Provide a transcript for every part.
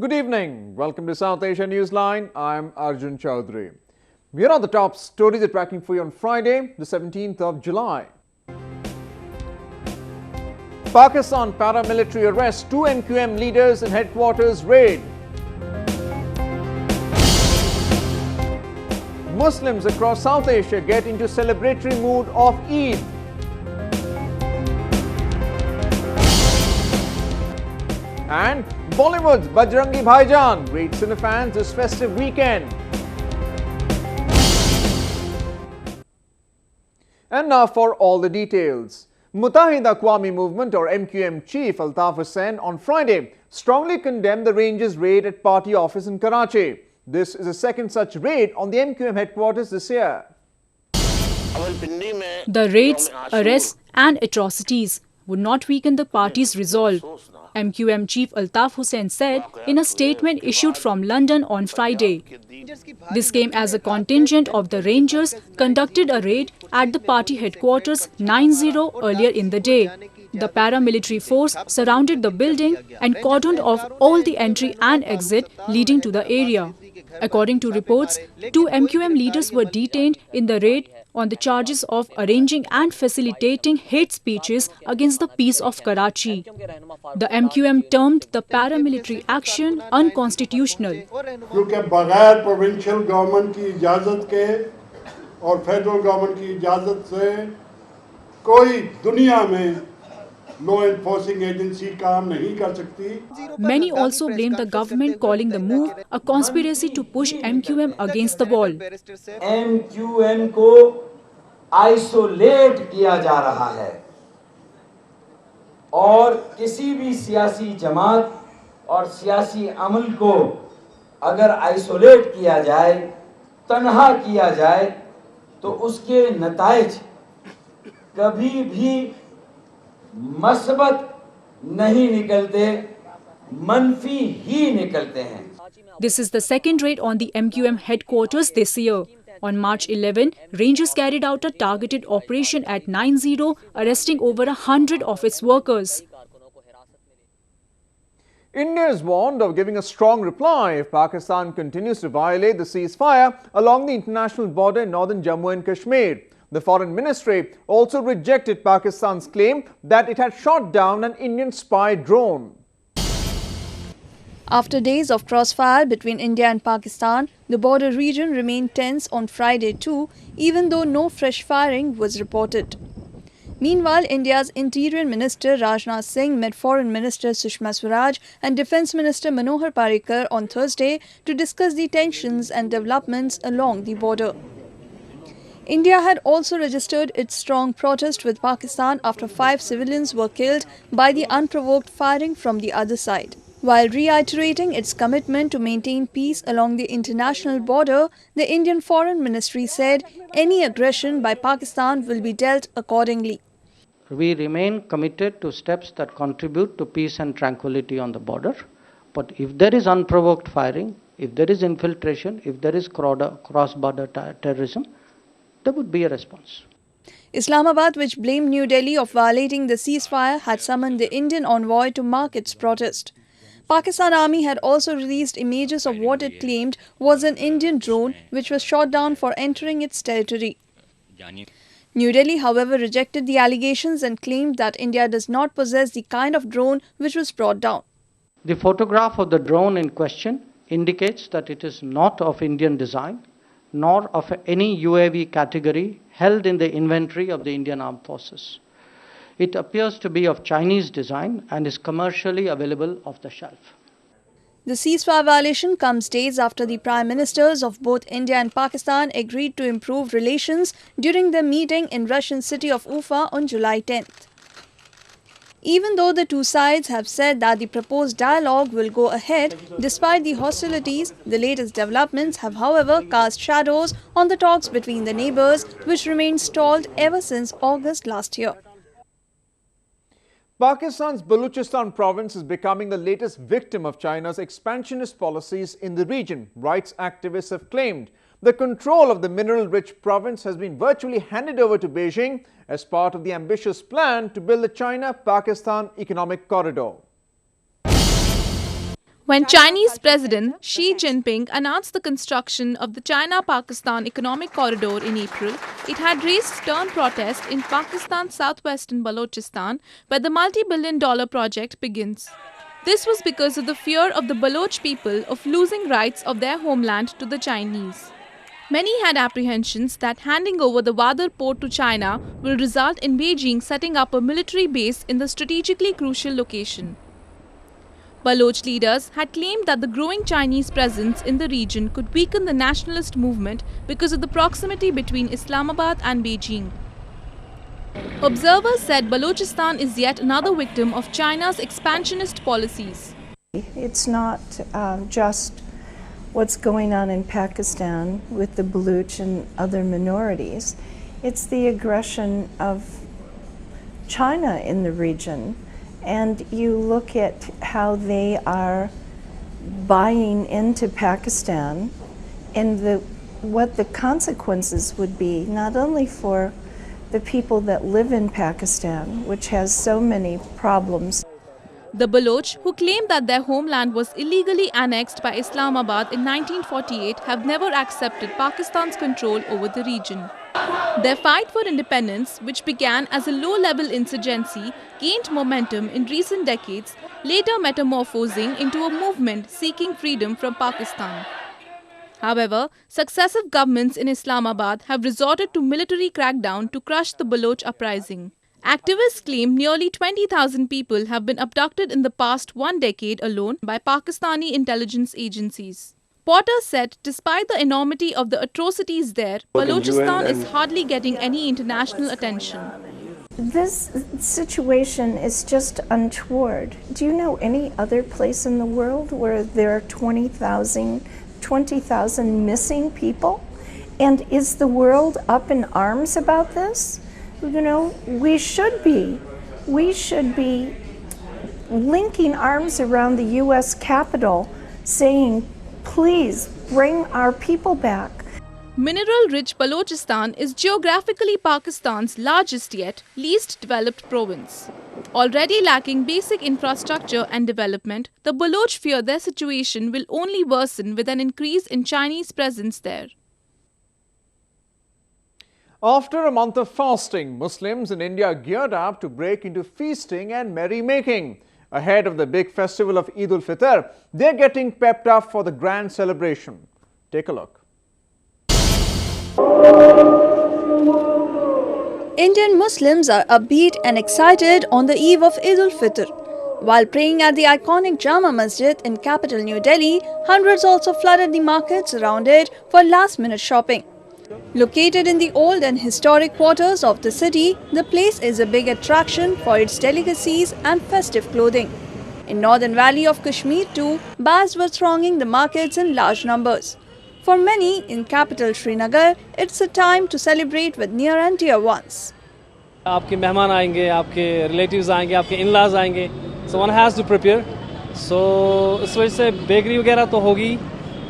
Good evening. Welcome to South Asia Newsline. I'm Arjun Chaudhary. Here are the top stories we're tracking for you on Friday, the 17th of July. Pakistan paramilitary arrests 2 MQM leaders in headquarters raid. Muslims across South Asia get into celebratory mood of Eid. And Bollywood's Bajrangi Bhaijaan greets cinefans this festive weekend. And now for all the details. Muttahida Aqwami Movement or MQM chief Altaf Hussain on Friday strongly condemned the Rangers' raid at party office in Karachi. This is the second such raid on the MQM headquarters this year. The raids, arrests and atrocities would not weaken the party's resolve, MQM chief Altaf Hussain said in a statement issued from London on Friday. This came as a contingent of the Rangers conducted a raid at the party headquarters 9-0 earlier in the day. The paramilitary force surrounded the building and cordoned off all the entry and exit leading to the area. According to reports, 2 MQM leaders were detained in the raid on the charges of arranging and facilitating hate speeches against the peace of Karachi. The MQM termed the paramilitary action unconstitutional. क्योंकि बगैर provincial government की इजाज़त के और federal government की इजाज़त से कोई दुनिया में law enforcing agency काम नहीं कर सकती. Many also blamed the government, calling the move a conspiracy to push MQM against the wall. MQM को आइसोलेट किया जा रहा है और किसी भी सियासी जमात और सियासी अमल को अगर आइसोलेट किया जाए, तन्हा किया जाए, तो उसके नताइज कभी भी मस्बत नहीं निकलते, मनफी ही निकलते हैं. This is the second raid on the MQM headquarters this year. On March 11, Rangers carried out a targeted operation at 9-0, arresting over 100 of its workers. India is warned of giving a strong reply if Pakistan continues to violate the ceasefire along the international border in northern Jammu and Kashmir. The Foreign Ministry also rejected Pakistan's claim that it had shot down an Indian spy drone. After days of crossfire between India and Pakistan, the border region remained tense on Friday too, even though no fresh firing was reported. Meanwhile, India's Interior Minister Rajnath Singh met Foreign Minister Sushma Swaraj and Defence Minister Manohar Parrikar on Thursday to discuss the tensions and developments along the border. India had also registered its strong protest with Pakistan after 5 civilians were killed by the unprovoked firing from the other side. While reiterating its commitment to maintain peace along the international border, the Indian Foreign Ministry said any aggression by Pakistan will be dealt accordingly. We remain committed to steps that contribute to peace and tranquility on the border. But if there is unprovoked firing, if there is infiltration, if there is cross-border terrorism, there would be a response. Islamabad, which blamed New Delhi of violating the ceasefire, had summoned the Indian envoy to mark its protest. Pakistan Army had also released images of what it claimed was an Indian drone which was shot down for entering its territory. New Delhi, however, rejected the allegations and claimed that India does not possess the kind of drone which was brought down. The photograph of the drone in question indicates that it is not of Indian design, nor of any UAV category held in the inventory of the Indian Armed Forces. It appears to be of Chinese design and is commercially available off the shelf. The ceasefire violation comes days after the Prime Ministers of both India and Pakistan agreed to improve relations during their meeting in Russian city of Ufa on July 10th. Even though the two sides have said that the proposed dialogue will go ahead, despite the hostilities, the latest developments have however cast shadows on the talks between the neighbours, which remained stalled ever since August last year. Pakistan's Balochistan province is becoming the latest victim of China's expansionist policies in the region, rights activists have claimed. The control of the mineral-rich province has been virtually handed over to Beijing as part of the ambitious plan to build the China-Pakistan economic corridor. When Chinese President Xi Jinping announced the construction of the China-Pakistan Economic Corridor in April, it had raised stern protest in Pakistan's southwestern Balochistan, where the multi-billion-dollar project begins. This was because of the fear of the Baloch people of losing rights of their homeland to the Chinese. Many had apprehensions that handing over the Wadar port to China will result in Beijing setting up a military base in the strategically crucial location. Baloch leaders had claimed that the growing Chinese presence in the region could weaken the nationalist movement because of the proximity between Islamabad and Beijing. Observers said Balochistan is yet another victim of China's expansionist policies. It's not just what's going on in Pakistan with the Baloch and other minorities. It's the aggression of China in the region. And you look at how they are buying into Pakistan and what the consequences would be, not only for the people that live in Pakistan, which has so many problems. The Baloch, who claimed that their homeland was illegally annexed by Islamabad in 1948, have never accepted Pakistan's control over the region. Their fight for independence, which began as a low-level insurgency, gained momentum in recent decades, later metamorphosing into a movement seeking freedom from Pakistan. However, successive governments in Islamabad have resorted to military crackdown to crush the Baloch uprising. Activists claim nearly 20,000 people have been abducted in the past 1 decade alone by Pakistani intelligence agencies. Potter said despite the enormity of the atrocities there, Balochistan is hardly getting any international attention. This situation is just untoward. Do you know any other place in the world where there are 20,000 missing people? And is the world up in arms about this? You know, we should be linking arms around the US Capitol saying, please bring our people back. Mineral-rich Balochistan is geographically Pakistan's largest yet least developed province. Already lacking basic infrastructure and development, the Baloch fear their situation will only worsen with an increase in Chinese presence there. After a month of fasting, Muslims in India are geared up to break into feasting and merrymaking. Ahead of the big festival of Eid-ul-Fitr, they're getting pepped up for the grand celebration. Take a look. Indian Muslims are upbeat and excited on the eve of Eid-ul-Fitr. While praying at the iconic Jama Masjid in capital New Delhi, hundreds also flooded the markets around it for last-minute shopping. Located in the old and historic quarters of the city, the place is a big attraction for its delicacies and festive clothing. In northern valley of Kashmir too, buyers were thronging the markets in large numbers. For many in capital Srinagar, it's a time to celebrate with near and dear ones. आपके मेहमान आएंगे, आपके relatives आएंगे, आपके in-laws आएंगे, so one has to prepare. So इस वजह से बेकरी वगैरह तो होगी,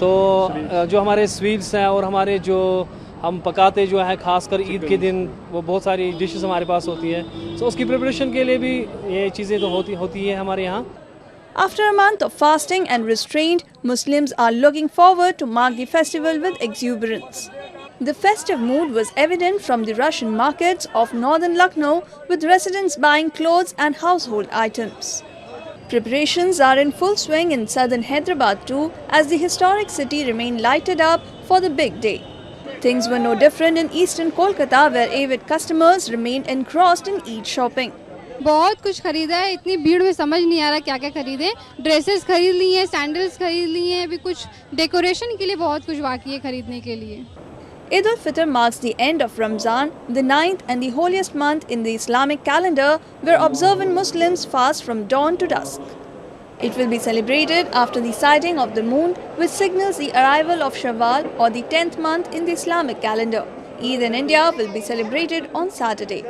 तो जो हमारे स्वीट्स हैं और हमारे जो हम पकाते जो है खासकर ईद के दिन वो बहुत सारी डिशेस हमारे पास होती हैं, so उसकी प्रिपरेशन के लिए भी ये चीज़ें तो होती हैं हमारे यहाँ. After a month of fasting and restraint, Muslims are looking forward to mark the festival with exuberance. The festive mood was evident from the Russian markets of northern Lucknow, with residents buying clothes and household items. Preparations are in full swing in southern Hyderabad too, as the historic city remained lighted up for the big day. Things were no different in eastern Kolkata, where avid customers remained engrossed in Eid shopping. बहुत कुछ खरीदा है, इतनी भीड़ में समझ नहीं आ रहा क्या क्या खरीदें. ड्रेसेस खरीद ली हैं, सैंडल्स खरीद ली हैं, अभी कुछ डेकोरेशन के लिए बहुत कुछ बाकी है खरीदने के लिए. Eid-ul-Fitr marks the end of Ramzan, the ninth and the holiest month in the Islamic calendar, where observant Muslims fast from dawn to dusk. It will be celebrated after the sighting of the moon, which signals the arrival of Shawwal, or the 10th month in the Islamic calendar. Eid in India will be celebrated on Saturday.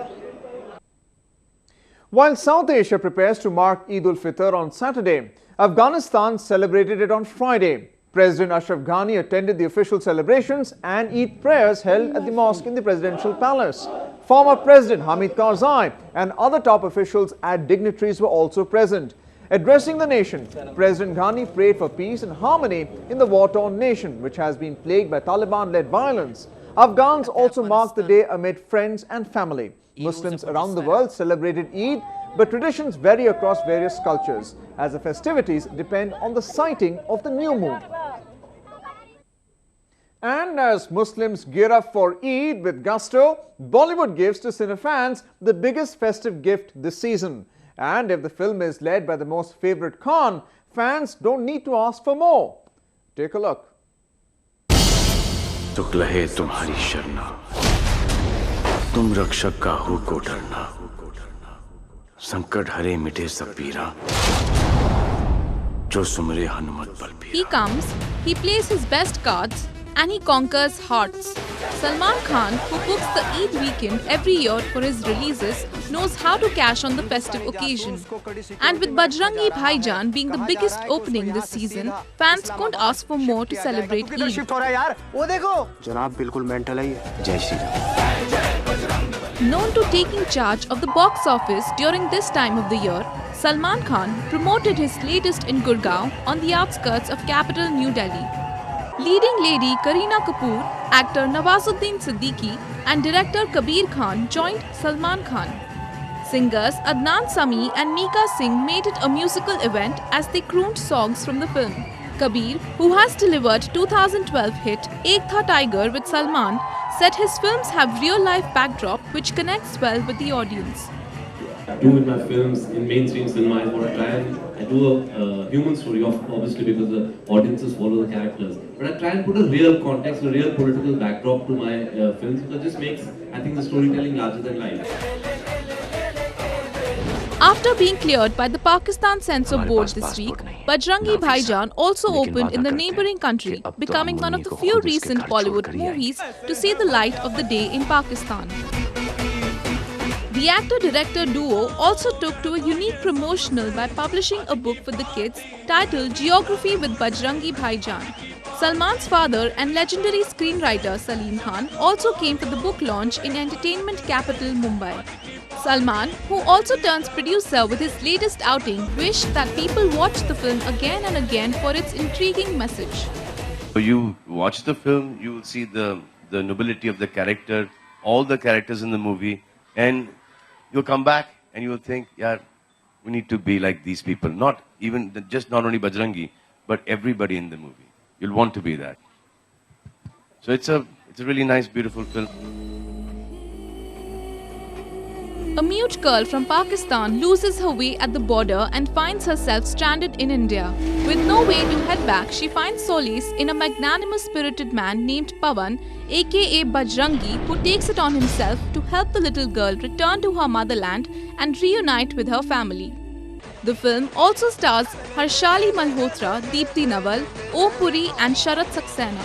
While South Asia prepares to mark Eid-ul-Fitr on Saturday, Afghanistan celebrated it on Friday. President Ashraf Ghani attended the official celebrations and Eid prayers held at the mosque in the presidential palace. Former President Hamid Karzai and other top officials and dignitaries were also present. Addressing the nation, President Ghani prayed for peace and harmony in the war-torn nation, which has been plagued by Taliban-led violence. Afghans also marked the day amid friends and family. Muslims around the world celebrated Eid, but traditions vary across various cultures, as the festivities depend on the sighting of the new moon. And as Muslims gear up for Eid with gusto, Bollywood gives to cinefans the biggest festive gift this season. And if the film is led by the most favourite Khan, fans don't need to ask for more. Take a look. दुख लहे तुम्हारी शरणा, तुम रक्षक काहू को डरना, संकट हरे मिटे सब पीरा, जो सुमरे Hanumat बलबीरा. He comes, he plays his best cards, and he conquers hearts. Salman Khan, who books the Eid weekend every year for his releases, knows how to cash on the festive occasion. And with Bajrangi Bhaijaan being the biggest opening this season, fans couldn't ask for more to celebrate Eid. जनाब बिल्कुल mental है ये. जय Shri Ram. Known to taking charge of the box office during this time of the year, Salman Khan promoted his latest in Gurgaon on the outskirts of capital New Delhi. Leading lady Kareena Kapoor, actor Nawazuddin Siddiqui and director Kabir Khan joined Salman Khan. Singers Adnan Sami and Mika Singh made it a musical event as they crooned songs from the film. Kabir, who has delivered 2012 hit Ek Tha Tiger with Salman, said his films have real-life backdrop which connects well with the audience. I do with my films in mainstream cinema is what I try and I do a human story, obviously because the audiences follow the characters. But I try and put a real context, a real political backdrop to my films because it just makes, I think, the storytelling larger than life. After being cleared by the Pakistan Censor Board this week, Bajrangi Bhaijaan also opened in the neighbouring country, becoming one of the few recent Bollywood movies to see the light of the day in Pakistan. The actor-director duo also took to a unique promotional by publishing a book for the kids titled Geography with Bajrangi Bhaijaan. Salman's father and legendary screenwriter Salim Khan also came for the book launch in entertainment capital Mumbai. Salman, who also turns producer with his latest outing, wished that people watch the film again and again for its intriguing message. You watch the film, you will see the nobility of the character, all the characters in the movie, and you'll come back and you will think, yeah, we need to be like these people. Not only Bajrangi, but everybody in the movie. You'll want to be that. So it's a really nice, beautiful film. A mute girl from Pakistan loses her way at the border and finds herself stranded in India. With no way to head back, she finds solace in a magnanimous spirited man named Pawan, aka Bajrangi, who takes it on himself to help the little girl return to her motherland and reunite with her family. The film also stars Harshali Malhotra, Deepti Nawal, Om Puri and Sharat Saxena.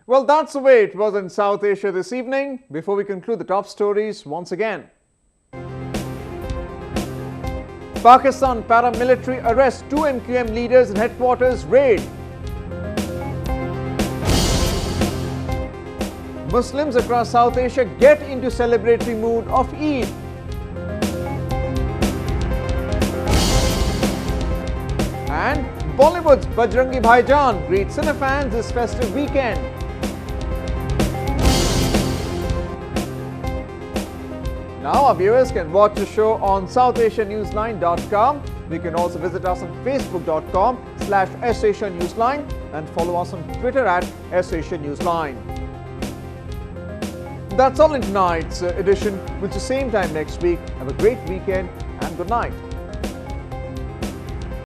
Well, that's the way it was in South Asia this evening. Before we conclude the top stories once again. Pakistan paramilitary arrests 2 MQM leaders in headquarters raid. Muslims across South Asia get into celebratory mood of Eid. And Bollywood's Bajrangi Bhaijaan greets cinefans this festive weekend. Now our viewers can watch the show on SouthAsiaNewsline.com. You can also visit us on Facebook.com/SAsiaNewsline and follow us on Twitter @SAsiaNewsline. That's all in tonight's edition. We'll see you same time next week. Have a great weekend and good night.